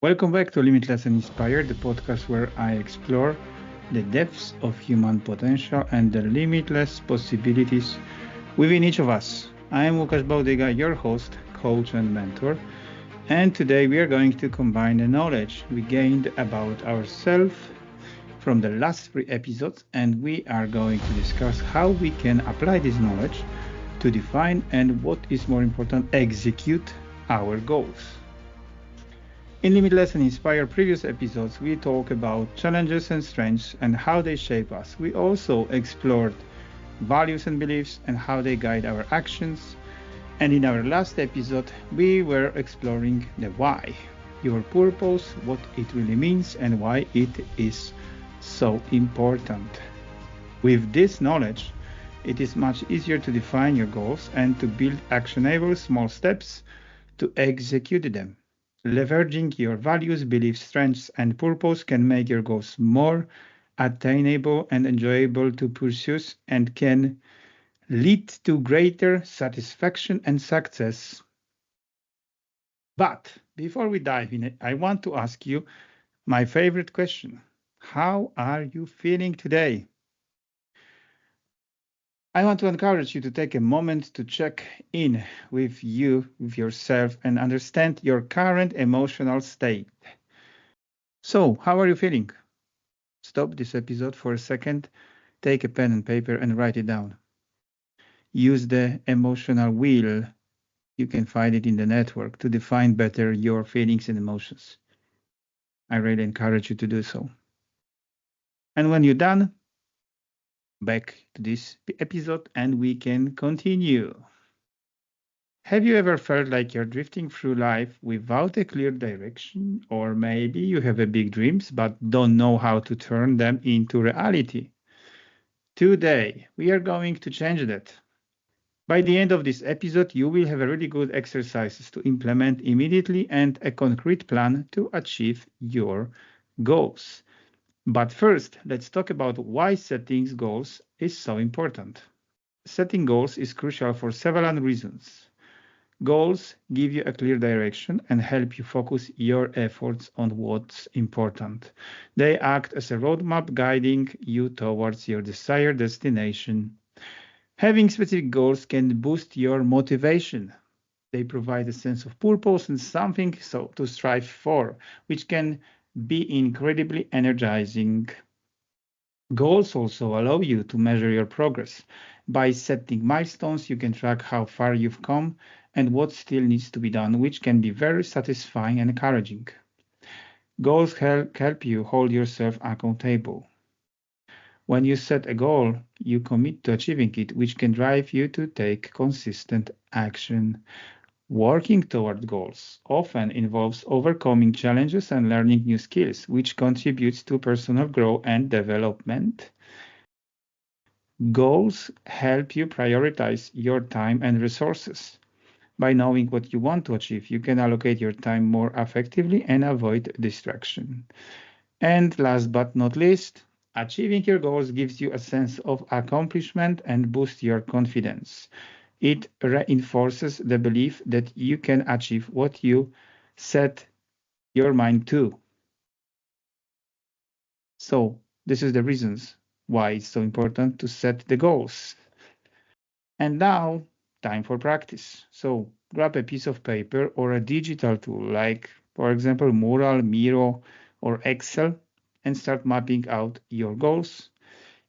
Welcome back to Limitless and Inspired, the podcast where I explore the depths of human potential and the limitless possibilities within each of us. I am Łukasz Bałdyga, your host, coach, and mentor. And today we are going to combine the knowledge we gained about ourselves from the last three episodes, and we are going to discuss how we can apply this knowledge to define and, what is more important, execute our goals. In Limitless and Inspire previous episodes, we talk about challenges and strengths and how they shape us. We also explored values and beliefs and how they guide our actions. And in our last episode, we were exploring the why, your purpose, what it really means, and why it is so important. With this knowledge, it is much easier to define your goals and to build actionable small steps to execute them. Leveraging your values, beliefs, strengths, and purpose can make your goals more attainable and enjoyable to pursue and can lead to greater satisfaction and success. But before we dive in, I want to ask you my favorite question. How are you feeling today? I want to encourage you to take a moment to check in with yourself, and understand your current emotional state. So, how are you feeling? Stop this episode for a second, take a pen and paper and write it down. Use the emotional wheel. You can find it in the network to define better your feelings and emotions. I really encourage you to do so. And when you're done, back to this episode and we can continue. Have you ever felt like you're drifting through life without a clear direction? Or maybe you have a big dreams but don't know how to turn them into reality? Today, we are going to change that. By the end of this episode, you will have a really good exercises to implement immediately and a concrete plan to achieve your goals. But first, let's talk about why setting goals is so important. Setting goals is crucial for several reasons. Goals give you a clear direction and help you focus your efforts on what's important. They act as a roadmap guiding you towards your desired destination. Having specific goals can boost your motivation. They provide a sense of purpose and something to strive for, which can be incredibly energizing. Goals also allow you to measure your progress. By setting milestones, you can track how far you've come and what still needs to be done, which can be very satisfying and encouraging. Goals help you hold yourself accountable. When you set a goal, you commit to achieving it, which can drive you to take consistent action. Working toward goals often involves overcoming challenges and learning new skills, which contributes to personal growth and development. Goals help you prioritize your time and resources. By knowing what you want to achieve, you can allocate your time more effectively and avoid distraction. And last but not least, achieving your goals gives you a sense of accomplishment and boosts your confidence. It reinforces the belief that you can achieve what you set your mind to. So, this is the reasons why it's so important to set the goals. And now, time for practice. So, grab a piece of paper or a digital tool like, for example, Mural, Miro, or Excel, and start mapping out your goals.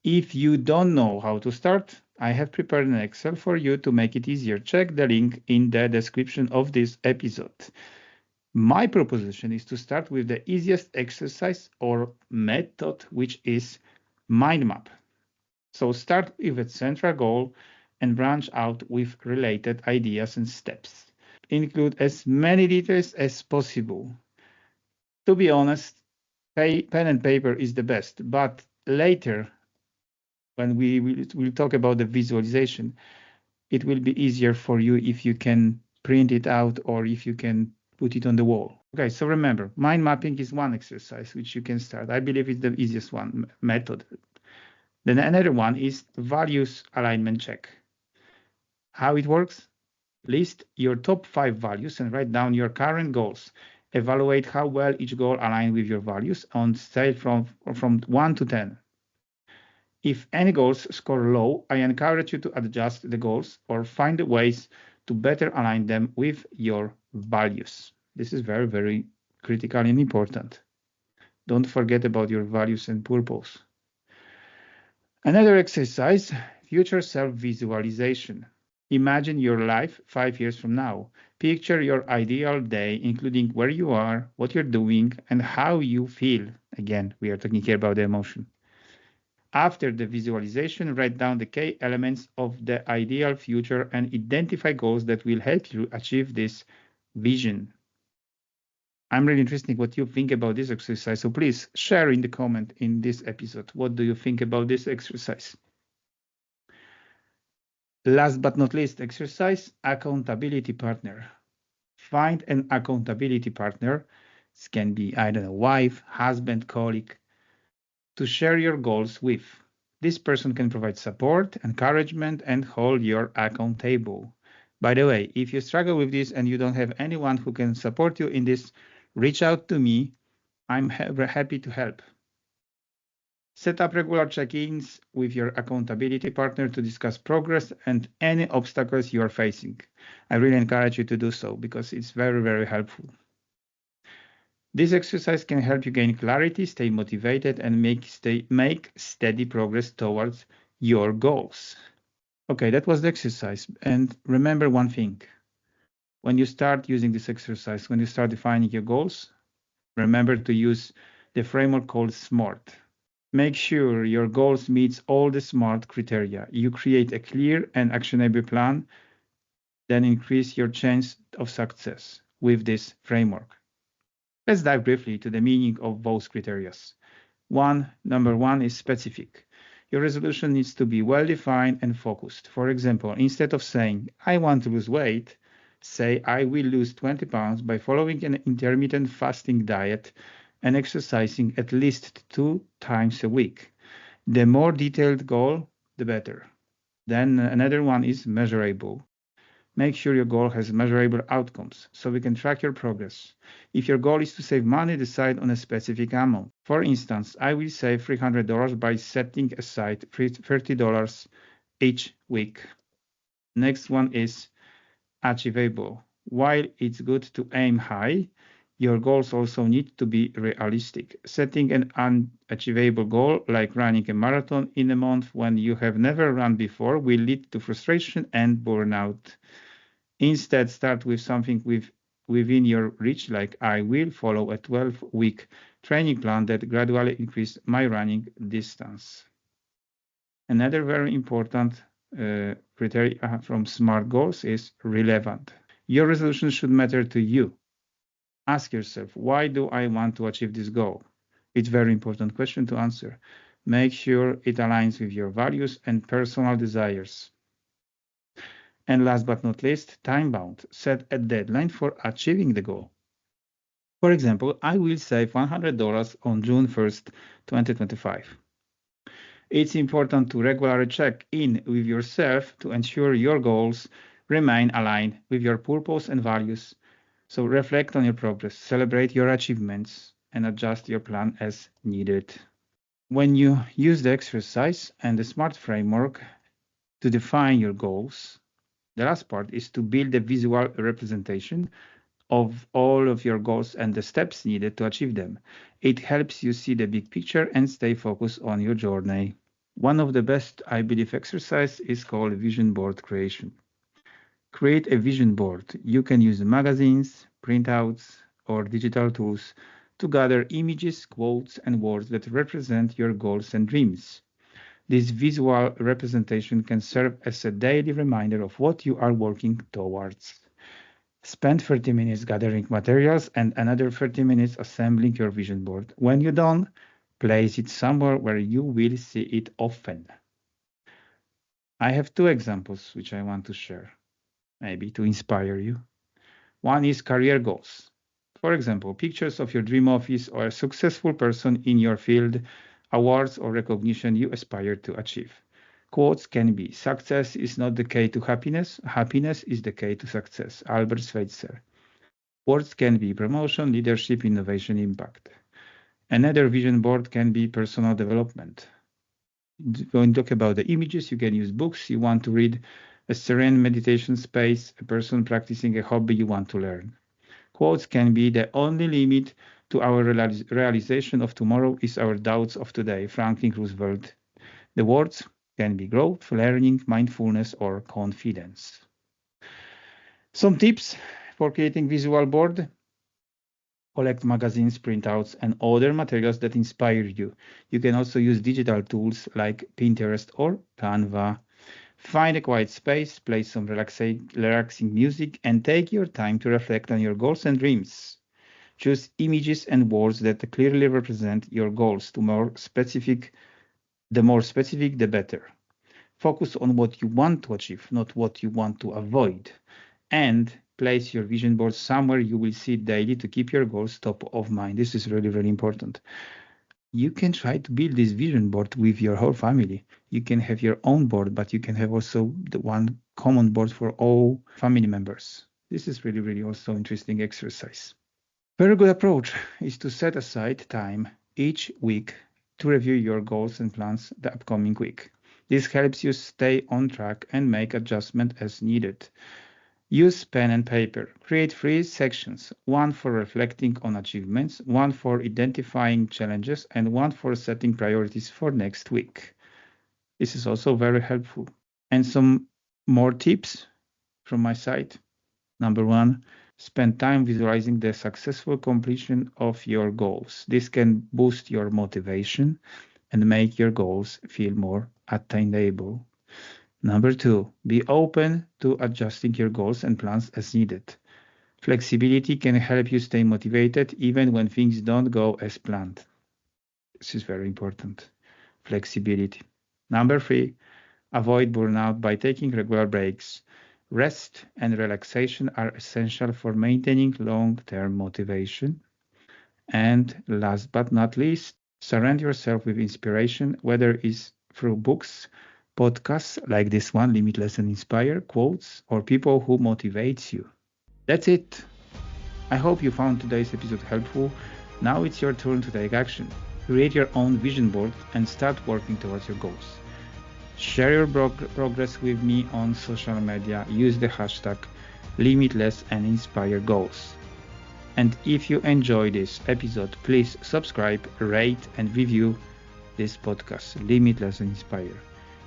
If you don't know how to start, I have prepared an Excel for you to make it easier. Check the link in the description of this episode. My proposition is to start with the easiest exercise or method, which is mind map. So start with a central goal and branch out with related ideas and steps. Include as many details as possible. To be honest, pen and paper is the best, but later, when we will talk about the visualization, it will be easier for you if you can print it out or if you can put it on the wall. Okay, so remember, mind mapping is one exercise which you can start. I believe it's the easiest one method. Then another one is values alignment check. How it works? List your top 5 values and write down your current goals. Evaluate how well each goal aligns with your values on a scale from 1 to 10. If any goals score low, I encourage you to adjust the goals or find ways to better align them with your values. This is very, very critical and important. Don't forget about your values and purpose. Another exercise, future self-visualization. Imagine your life 5 years from now. Picture your ideal day, including where you are, what you're doing, and how you feel. Again, we are talking here about the emotion. After the visualization, write down the key elements of the ideal future and identify goals that will help you achieve this vision. I'm really interested what you think about this exercise, so please share in the comment in this episode. What do you think about this exercise? Last but not least, exercise, accountability partner. Find an accountability partner. This can be, I don't know, wife, husband, colleague, to share your goals with. This person can provide support, encouragement, and hold you accountable. By the way, if you struggle with this and you don't have anyone who can support you in this, reach out to me. I'm happy to help. Set up regular check-ins with your accountability partner to discuss progress and any obstacles you are facing. I really encourage you to do so because it's very, very helpful. This exercise can help you gain clarity, stay motivated, and make steady progress towards your goals. Okay, that was the exercise. And remember one thing. When you start using this exercise, when you start defining your goals, remember to use the framework called SMART. Make sure your goals meets all the SMART criteria. You create a clear and actionable plan, then increase your chance of success with this framework. Let's dive briefly to the meaning of those criteria. Number one is specific. Your resolution needs to be well-defined and focused. For example, instead of saying, I want to lose weight, say, I will lose 20 pounds by following an intermittent fasting diet and exercising at least 2 times a week. The more detailed goal, the better. Then another one is measurable. Make sure your goal has measurable outcomes so we can track your progress. If your goal is to save money, decide on a specific amount. For instance, I will save $300 by setting aside $30 each week. Next one is achievable. While it's good to aim high, your goals also need to be realistic. Setting an unachievable goal, like running a marathon in a month when you have never run before, will lead to frustration and burnout. Instead, start with something within your reach, like I will follow a 12-week training plan that gradually increases my running distance. Another very important criteria from SMART goals is relevant. Your resolution should matter to you. Ask yourself, why do I want to achieve this goal? It's a very important question to answer. Make sure it aligns with your values and personal desires. And last but not least, time-bound. Set a deadline for achieving the goal. For example, I will save $100 on June 1st, 2025. It's important to regularly check in with yourself to ensure your goals remain aligned with your purpose and values. So reflect on your progress, celebrate your achievements, and adjust your plan as needed. When you use the exercise and the SMART framework to define your goals, the last part is to build a visual representation of all of your goals and the steps needed to achieve them. It helps you see the big picture and stay focused on your journey. One of the best, I believe, exercise is called vision board creation. Create a vision board. You can use magazines, printouts, or digital tools to gather images, quotes, and words that represent your goals and dreams. This visual representation can serve as a daily reminder of what you are working towards. Spend 30 minutes gathering materials and another 30 minutes assembling your vision board. When you're done, place it somewhere where you will see it often. I have 2 examples which I want to share, maybe to inspire you. One is career goals. For example, pictures of your dream office or a successful person in your field, awards or recognition you aspire to achieve. Quotes can be, success is not the key to happiness, happiness is the key to success, Albert Schweitzer. Words can be promotion, leadership, innovation, impact. Another vision board can be personal development. When you talk about the images, you can use books you want to read, a serene meditation space, a person practicing a hobby you want to learn. Quotes can be the only limit to our realization of tomorrow is our doubts of today, Franklin Roosevelt. The words can be growth, learning, mindfulness, or confidence. Some tips for creating visual board. Collect magazines, printouts, and other materials that inspire you. You can also use digital tools like Pinterest or Canva. Find a quiet space, play some relaxing music, and take your time to reflect on your goals and dreams. Choose images and words that clearly represent your goals. The more specific, the better. Focus on what you want to achieve, not what you want to avoid. And place your vision board somewhere you will see it daily to keep your goals top of mind. This is really, really important. You can try to build this vision board with your whole family. You can have your own board, but you can have also the one common board for all family members. This is really, really also interesting exercise. Very good approach is to set aside time each week to review your goals and plans the upcoming week. This helps you stay on track and make adjustments as needed. Use pen and paper. Create 3 sections, one for reflecting on achievements, one for identifying challenges, and one for setting priorities for next week. This is also very helpful. And some more tips from my side. Number 1, spend time visualizing the successful completion of your goals. This can boost your motivation and make your goals feel more attainable. Number 2, be open to adjusting your goals and plans as needed. Flexibility can help you stay motivated even when things don't go as planned. This is very important. Flexibility. Number 3, avoid burnout by taking regular breaks. Rest and relaxation are essential for maintaining long-term motivation. And last but not least, surround yourself with inspiration, whether it's through books, podcasts like this one, Limitless and Inspire, quotes, or people who motivate you. That's it. I hope you found today's episode helpful. Now it's your turn to take action. Create your own vision board and start working towards your goals. Share your progress with me on social media. Use the hashtag Limitless and Inspire Goals. And if you enjoy this episode, please subscribe, rate, and review this podcast, Limitless and Inspire.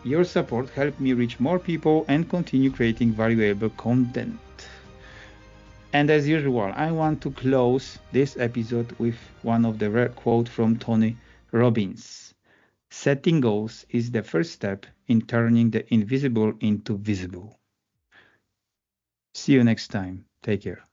Your support helps me reach more people and continue creating valuable content. And as usual, I want to close this episode with one of the rare quotes from Tony Robbins. Setting goals is the first step in turning the invisible into visible. See you next time. Take care.